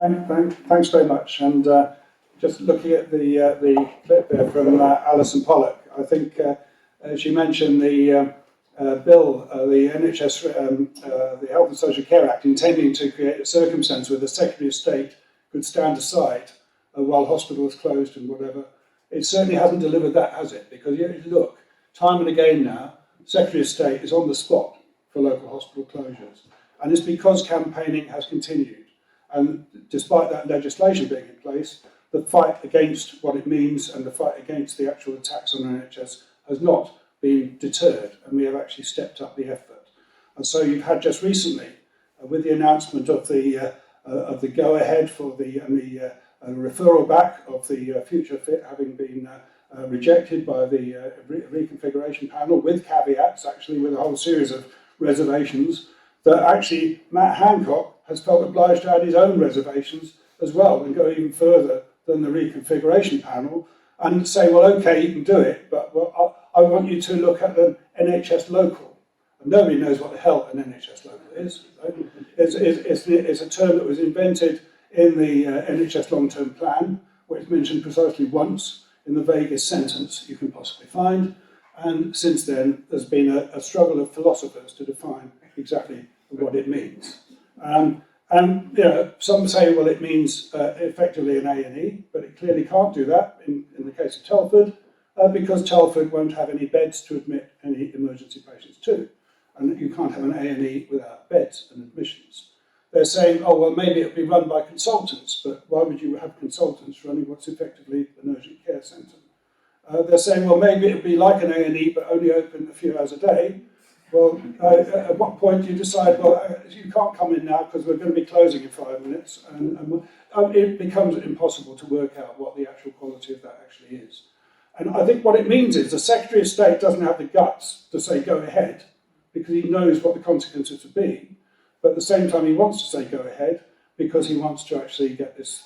Thanks very much. And just looking at the clip there from Alison Pollock, I think she mentioned the bill, the NHS, the Health and Social Care Act, intending to create a circumstance where the Secretary of State could stand aside while hospitals closed and whatever. It certainly hasn't delivered that, has it? Because you look, time and again now, Secretary of State is on the spot for local hospital closures. And it's because campaigning has continued. And despite that legislation being in place, the fight against what it means and the fight against the actual attacks on the NHS has not been deterred, and we have actually stepped up the effort. And so you've had just recently, with the announcement of the go-ahead for the referral back of the future fit having been rejected by the reconfiguration panel, with caveats, actually with a whole series of reservations, that actually Matt Hancock has felt obliged to add his own reservations as well and go even further than the reconfiguration panel and say, well, okay, you can do it, but I want you to look at the NHS local. And nobody knows what the hell an NHS local is. It's a term that was invented in the NHS long-term plan, where it's mentioned precisely once in the vaguest sentence you can possibly find. And since then, there's been a struggle of philosophers to define exactly what it means. And you know, some say, well, it means effectively an A&E, but it clearly can't do that in the case of Telford, because Telford won't have any beds to admit any emergency patients to. And you can't have an A&E without beds and admissions. They're saying, oh, well, maybe it'll be run by consultants, but why would you have consultants running what's effectively an urgent care centre? They're saying, well, maybe it'll be like an A&E, but only open a few hours a day. Well, at what point do you decide, well, you can't come in now because we're going to be closing in 5 minutes, and it becomes impossible to work out what the actual quality of that actually is. And I think what it means is the Secretary of State doesn't have the guts to say go ahead, because he knows what the consequences would be, but at the same time he wants to say go ahead because he wants to actually get this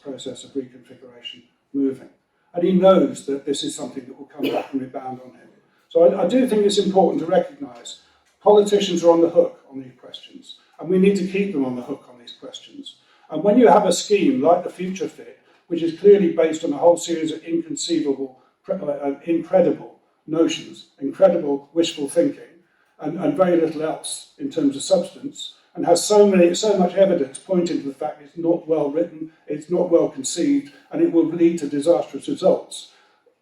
process of reconfiguration moving. And he knows that this is something that will come back and rebound on him. So I do think it's important to recognise politicians are on the hook on these questions, and we need to keep them on the hook on these questions. And when you have a scheme like the Future Fit, which is clearly based on a whole series of inconceivable, incredible notions, incredible wishful thinking, and very little else in terms of substance, and has so much evidence pointing to the fact it's not well written, it's not well conceived, and it will lead to disastrous results.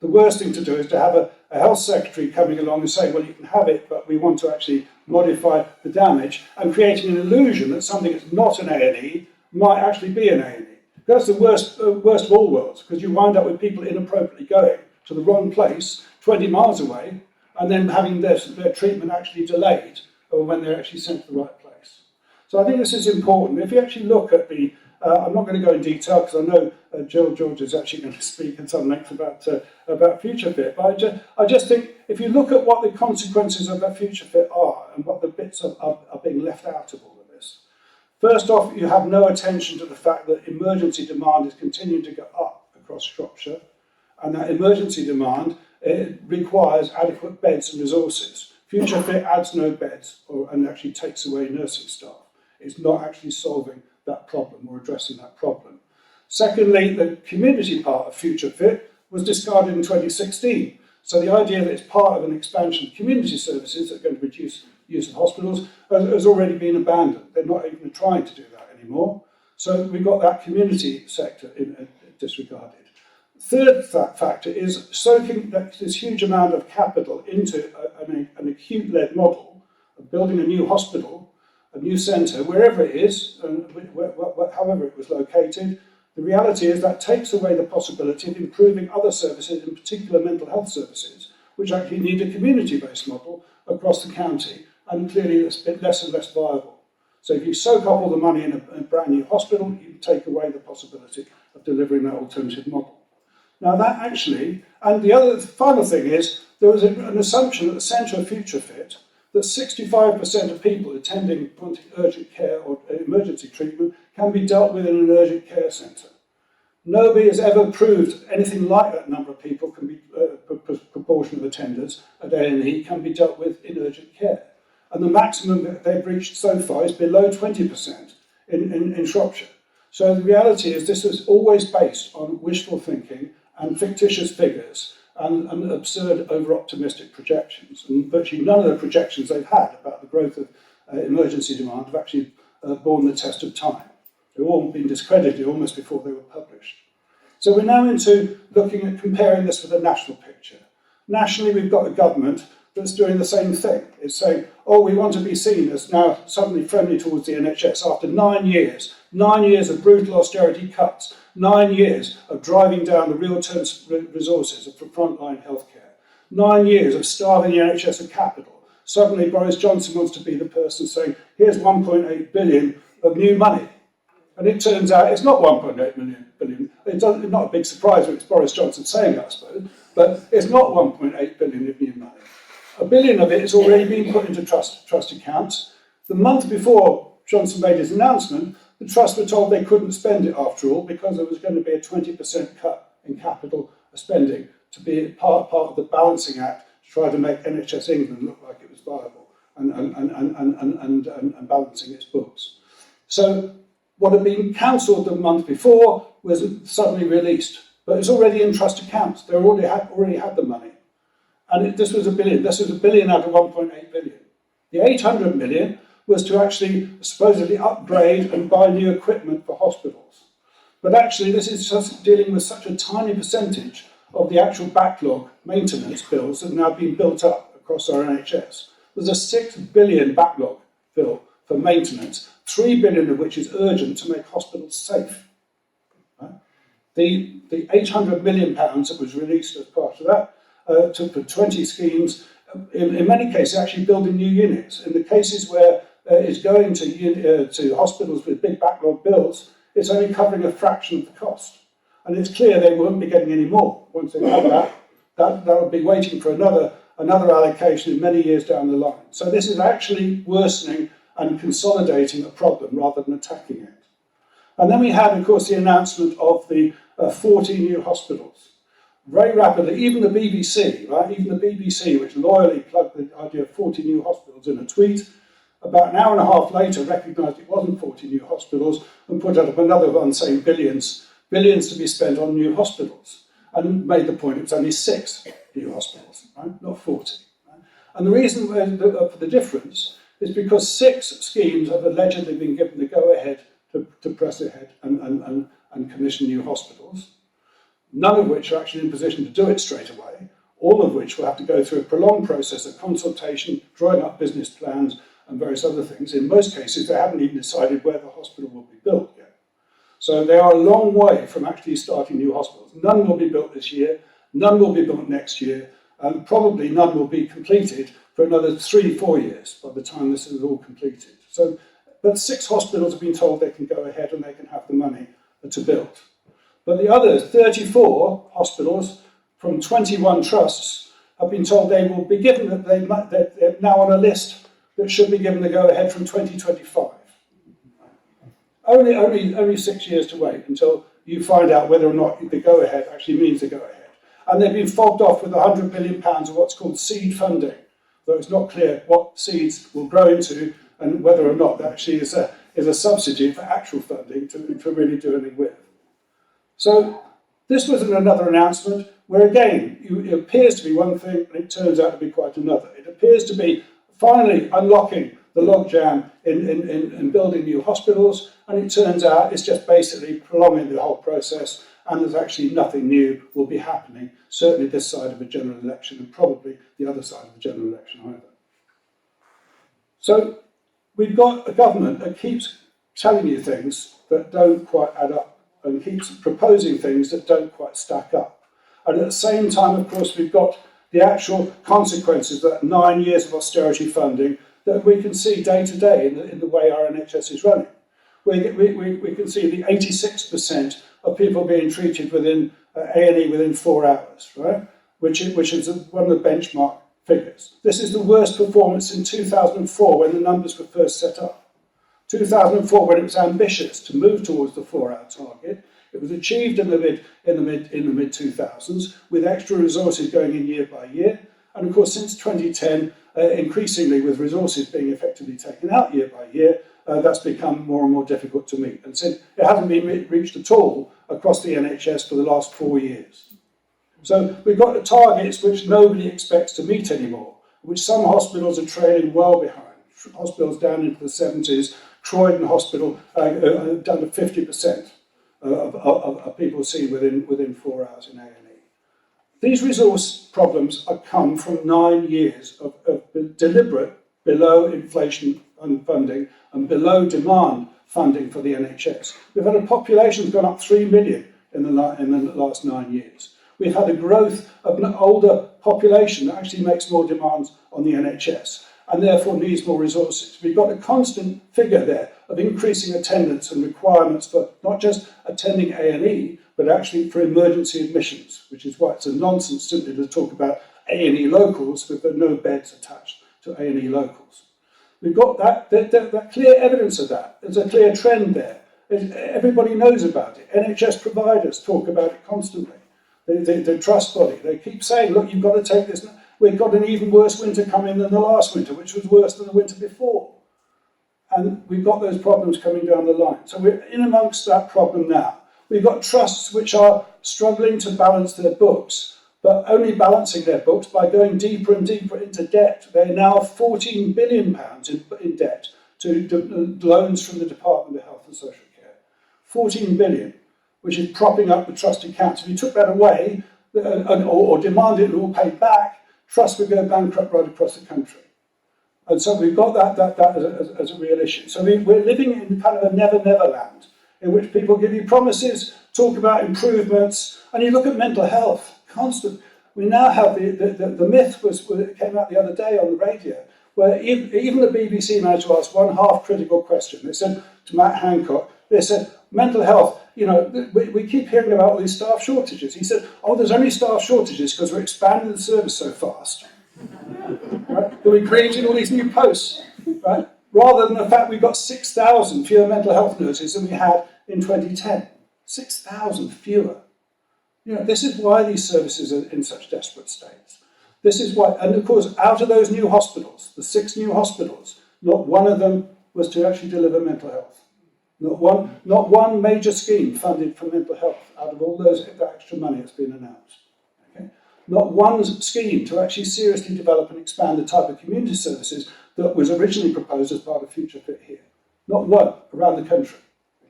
The worst thing to do is to have a health secretary coming along and saying, well, you can have it, but we want to actually modify the damage, and creating an illusion that something that's not an A&E might actually be an A&E. That's the worst of all worlds, because you wind up with people inappropriately going to the wrong place, 20 miles away, and then having their treatment actually delayed, or when they're actually sent to the right place. So I think this is important. If you actually look at the, I'm not going to go in detail because I know Jill George is actually going to speak at some length about Future Fit, but I just think if you look at what the consequences of that Future Fit are and what the bits are being left out of all of this. First off, you have no attention to the fact that emergency demand is continuing to go up across Shropshire, and that emergency demand requires adequate beds and resources. Future Fit adds no beds and actually takes away nursing staff. It's not actually solving that problem or addressing that problem. Secondly, the community part of Future Fit was discarded in 2016. So the idea that it's part of an expansion of community services that are going to reduce use of hospitals has already been abandoned. They're not even trying to do that anymore. So we've got that community sector disregarded. Third factor is soaking this huge amount of capital into an acute-led model of building a new hospital, a new centre, wherever it is, and however it was located. The reality is that takes away the possibility of improving other services, in particular mental health services, which actually need a community-based model across the county, and clearly it's a bit less and less viable. So if you soak up all the money in a brand new hospital, you take away the possibility of delivering that alternative model. Now that actually, and the final thing is, there was an assumption at the centre of Future Fit that 65% of people attending urgent care or emergency treatment can be dealt with in an urgent care centre. Nobody has ever proved anything like that number of people can be, proportion of attenders at A&E can be dealt with in urgent care. And the maximum that they've reached so far is below 20% in Shropshire. So the reality is this was always based on wishful thinking and fictitious figures and absurd over-optimistic projections. And virtually none of the projections they've had about the growth of emergency demand have actually borne the test of time. They've all been discredited almost before they were published. So we're now into looking at comparing this with a national picture. Nationally, we've got a government that's doing the same thing. It's saying, oh, we want to be seen as now suddenly friendly towards the NHS after 9 years of brutal austerity cuts, 9 years of driving down the real-term resources for frontline healthcare, 9 years of starving the NHS of capital. Suddenly Boris Johnson wants to be the person saying, here's 1.8 billion of new money. And it turns out it's not 1.8 billion. It's not a big surprise when it's Boris Johnson saying it, I suppose, but it's not 1.8 billion of new money. $1 billion of it has already been put into trust accounts. The month before Johnson made his announcement, the trust were told they couldn't spend it after all because there was going to be a 20% cut in capital spending to be part of the balancing act to try to make NHS England look like it was viable and balancing its books. So what had been cancelled the month before was suddenly released, but it's already in trust accounts. They already had the money. And this was $1 billion. This was $1 billion out of 1.8 billion. The 800 million was to actually supposedly upgrade and buy new equipment for hospitals. But actually, this is just dealing with such a tiny percentage of the actual backlog maintenance bills that have now been built up across our NHS. There's a 6 billion backlog bill for maintenance, 3 billion of which is urgent to make hospitals safe. The 800 million pounds that was released as part of that for 20 schemes, in many cases actually building new units. In the cases where it's going to hospitals with big backlog bills, it's only covering a fraction of the cost. And it's clear they won't be getting any more. Once they have that will be waiting for another allocation in many years down the line. So this is actually worsening and consolidating a problem rather than attacking it. And then we had, of course, the announcement of the 40 new hospitals. Very rapidly, even the BBC, right? Even the BBC, which loyally plugged the idea of 40 new hospitals in a tweet, about an hour and a half later recognised it wasn't 40 new hospitals and put up another one saying billions to be spent on new hospitals, and made the point it was only 6 new hospitals, right? Not 40. Right? And the reason for the difference is because 6 schemes have allegedly been given the go-ahead to press ahead and commission new hospitals, none of which are actually in position to do it straight away, all of which will have to go through a prolonged process of consultation, drawing up business plans and various other things. In most cases, they haven't even decided where the hospital will be built yet. So they are a long way from actually starting new hospitals. None will be built this year, none will be built next year, and probably none will be completed for another 3-4 years by the time this is all completed. So, but 6 hospitals have been told they can go ahead and they can have the money to build. But the other 34 hospitals from 21 trusts have been told they will be given, they're now on a list that should be given the go-ahead from 2025. Only 6 years to wait until you find out whether or not the go-ahead actually means the go-ahead. And they've been fobbed off with £100 million of what's called seed funding, though it's not clear what seeds will grow into and whether or not that actually is a substitute for actual funding to really do anything with. So this was another announcement where, again, it appears to be one thing and it turns out to be quite another. It appears to be finally unlocking the logjam in building new hospitals, and it turns out it's just basically prolonging the whole process, and there's actually nothing new will be happening, certainly this side of a general election and probably the other side of the general election either. So we've got a government that keeps telling you things that don't quite add up and keeps proposing things that don't quite stack up. And at the same time, of course, we've got the actual consequences of that 9 years of austerity funding that we can see day to day in the way our NHS is running. We can see the 86% of people being treated within A&E within 4 hours, right? Which is one of the benchmark figures. This is the worst performance in 2004 when the numbers were first set up. 2004, when it was ambitious to move towards the 4-hour target, it was achieved in the mid 2000s with extra resources going in year by year, and of course since 2010, increasingly with resources being effectively taken out year by year, that's become more and more difficult to meet. And since it hasn't been reached at all across the NHS for the last 4 years. So we've got the targets which nobody expects to meet anymore, which some hospitals are trailing well behind. Hospitals down into the 70s, Croydon Hospital down to 50% of people seen within 4 hours in A&E. These resource problems have come from 9 years of deliberate below inflation funding and below demand funding for the NHS. We've had a population that's gone up 3 million in the last 9 years. We've had a growth of an older population that actually makes more demands on the NHS and therefore needs more resources. We've got a constant figure there of increasing attendance and requirements for not just attending A&E, but actually for emergency admissions, which is why it's a nonsense simply to talk about A&E locals with no beds attached to A&E locals. We've got that clear evidence of that. There's a clear trend there. Everybody knows about it. NHS providers talk about it constantly. The trust body, they keep saying, look, you've got to take this. We've got an even worse winter coming than the last winter, which was worse than the winter before. And we've got those problems coming down the line. So we're in amongst that problem now. We've got trusts which are struggling to balance their books, but only balancing their books by going deeper and deeper into debt. They're now £14 billion in debt to loans from the Department of Health and Social Care. 14 billion, which is propping up the trust accounts. If you took that away or demanded it all paid back, trusts would go bankrupt right across the country. And so we've got that as a real issue. So we're living in kind of a never-never land in which people give you promises, talk about improvements, and you look at mental health, constant. We now have the myth it came out the other day on the radio, where even the BBC managed to ask one half-critical question. They said to Matt Hancock, they said, mental health, you know, we keep hearing about all these staff shortages. He said, oh, there's only staff shortages because we're expanding the service so fast. Right? That we're creating all these new posts, right? Rather than the fact we've got 6,000 fewer mental health nurses than we had in 2010. 6,000 fewer. You know, this is why these services are in such desperate states. This is why, and of course, out of those new hospitals, the 6 new hospitals, not one of them was to actually deliver mental health. Not one major scheme funded for mental health out of all those extra money that's been announced. Okay? Not one scheme to actually seriously develop and expand the type of community services that was originally proposed as part of Future Fit here. Not one around the country.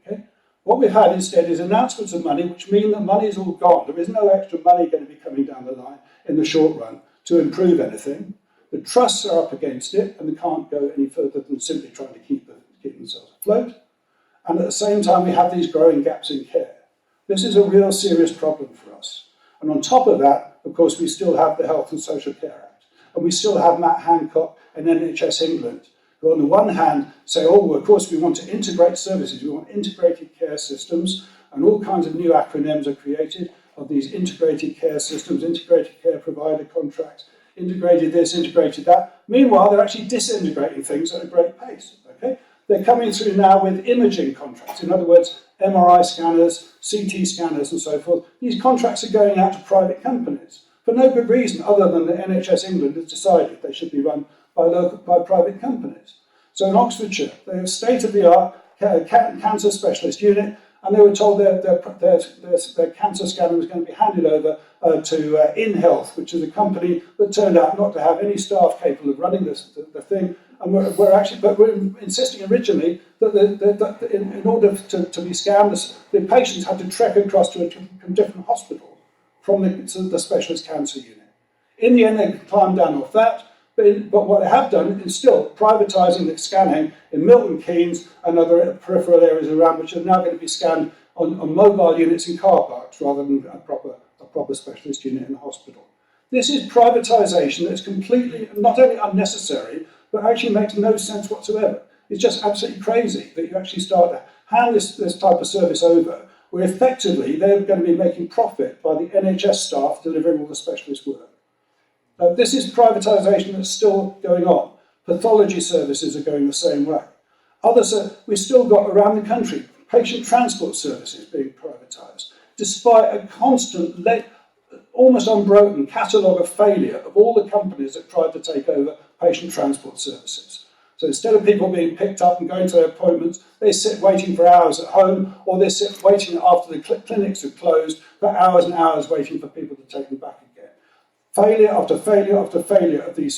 Okay? What we've had instead is announcements of money, which mean that money is all gone. There is no extra money going to be coming down the line in the short run to improve anything. The trusts are up against it, and they can't go any further than simply trying to keep themselves afloat. And at the same time, we have these growing gaps in care. This is a real serious problem for us. And on top of that, of course, we still have the Health and Social Care Act. And we still have Matt Hancock and NHS England, who on the one hand say, oh, well, of course, we want to integrate services. We want integrated care systems. And all kinds of new acronyms are created of these integrated care systems, integrated care provider contracts, integrated this, integrated that. Meanwhile, they're actually disintegrating things at a great pace. Okay? They're coming through now with imaging contracts. In other words, MRI scanners, CT scanners and so forth. These contracts are going out to private companies for no good reason other than the NHS England has decided they should be run by private companies. So in Oxfordshire, they have state-of-the-art cancer specialist unit, and they were told their cancer scanner was going to be handed over to InHealth, which is a company that turned out not to have any staff capable of running the thing. And we're insisting originally that in order to be scanned, the patients had to trek across to a different hospital from the specialist cancer unit. In the end, they climbed down off that, but what they have done is still privatising the scanning in Milton Keynes and other peripheral areas around, which are now going to be scanned on mobile units in car parks rather than a proper specialist unit in the hospital. This is privatisation that's completely, not only unnecessary, but actually makes no sense whatsoever. It's just absolutely crazy that you actually start to hand this type of service over, where effectively they're going to be making profit by the NHS staff delivering all the specialist work. This is privatisation that's still going on. Pathology services are going the same way. We've still got around the country patient transport services being privatised, despite a constant, almost unbroken catalogue of failure of all the companies that tried to take over patient transport services. So instead of people being picked up and going to their appointments, they sit waiting for hours at home, or they sit waiting after the clinics have closed for hours and hours waiting for people to take them back again. Failure after failure after failure of these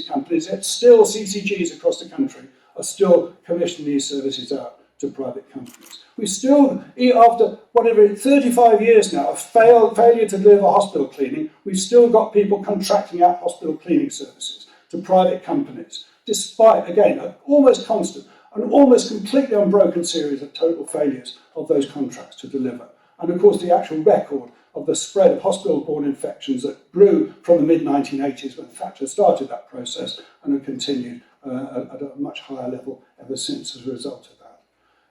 companies, yet still CCGs across the country are still commissioning these services out to private companies. We still, after 35 years now of failure to deliver hospital cleaning, we've still got people contracting out hospital cleaning services to private companies, despite, again, an almost constant, an almost completely unbroken series of total failures of those contracts to deliver. And of course, the actual record of the spread of hospital-borne infections that grew from the mid-1980s when Thatcher started that process and have continued at a much higher level ever since as a result of that.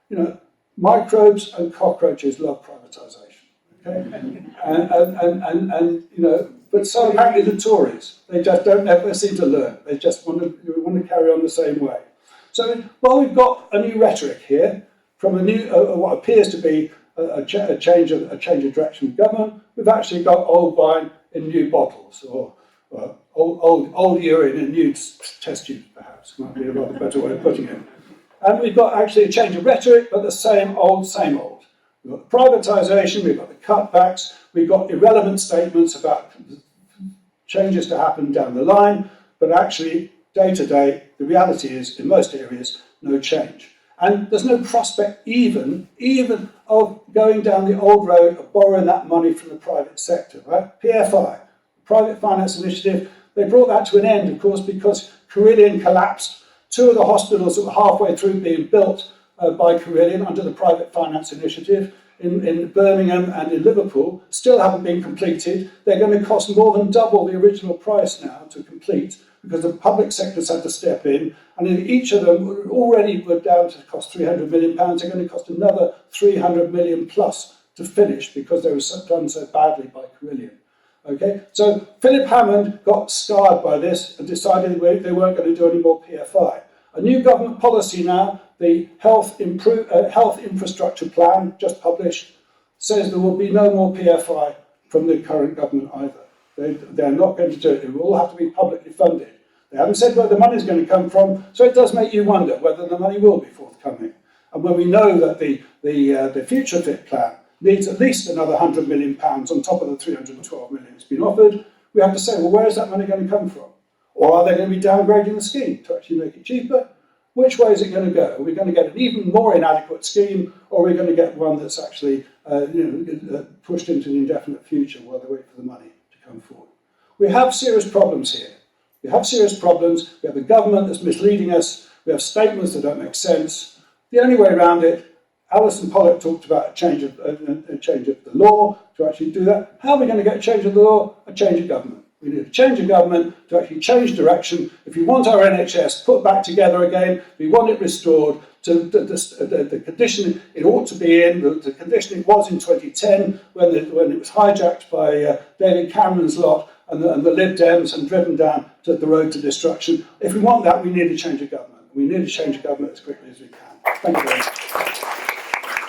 You know, microbes and cockroaches love privatisation, okay? and you know, but so apparently the Tories, they just don't ever seem to learn. They just want to carry on the same way. So while we've got a new rhetoric here from a new, what appears to be a change of direction of government, we've actually got old wine in new bottles, or old urine in new test tubes, perhaps, might be a rather better way of putting it. And we've got actually a change of rhetoric, but the same old, same old. We've got the privatisation, we've got the cutbacks, we've got irrelevant statements about changes to happen down the line, but actually, day to day, the reality is, in most areas, no change. And there's no prospect even of going down the old road of borrowing that money from the private sector, right? PFI, Private Finance Initiative, they brought that to an end, of course, because Carillion collapsed. Two of the hospitals that were halfway through being built by Carillion under the Private Finance Initiative in Birmingham and in Liverpool still haven't been completed. They're going to cost more than double the original price now to complete because the public sector's had to step in, and in each of them already were down to cost £300 million. They're going to cost another 300 million plus to finish because they were done so badly by Carillion. Okay, so Philip Hammond got scarred by this and decided they weren't going to do any more PFI. A new government policy now, the Health Infrastructure Plan, just published, says there will be no more PFI from the current government either. They're not going to do it. It will all have to be publicly funded. They haven't said where the money is going to come from, so it does make you wonder whether the money will be forthcoming. And when we know that the Future Fit plan needs at least another £100 million on top of the 312 million that's been offered, we have to say, well, where is that money going to come from? Or are they going to be downgrading the scheme to actually make it cheaper? Which way is it going to go? Are we going to get an even more inadequate scheme, or are we going to get one that's actually pushed into the indefinite future while they wait for the money to come forward? We have serious problems here. We have serious problems. We have a government that's misleading us. We have statements that don't make sense. The only way around it, Alison Pollock talked about a change of the law to actually do that. How are we going to get a change of the law? A change of government. We need a change of government to actually change direction. If you want our NHS put back together again, we want it restored to the condition it ought to be in, the condition it was in 2010 when it was hijacked by David Cameron's lot and the Lib Dems and driven down to the road to destruction. If we want that, we need a change of government. We need a change of government as quickly as we can. Thank you very much.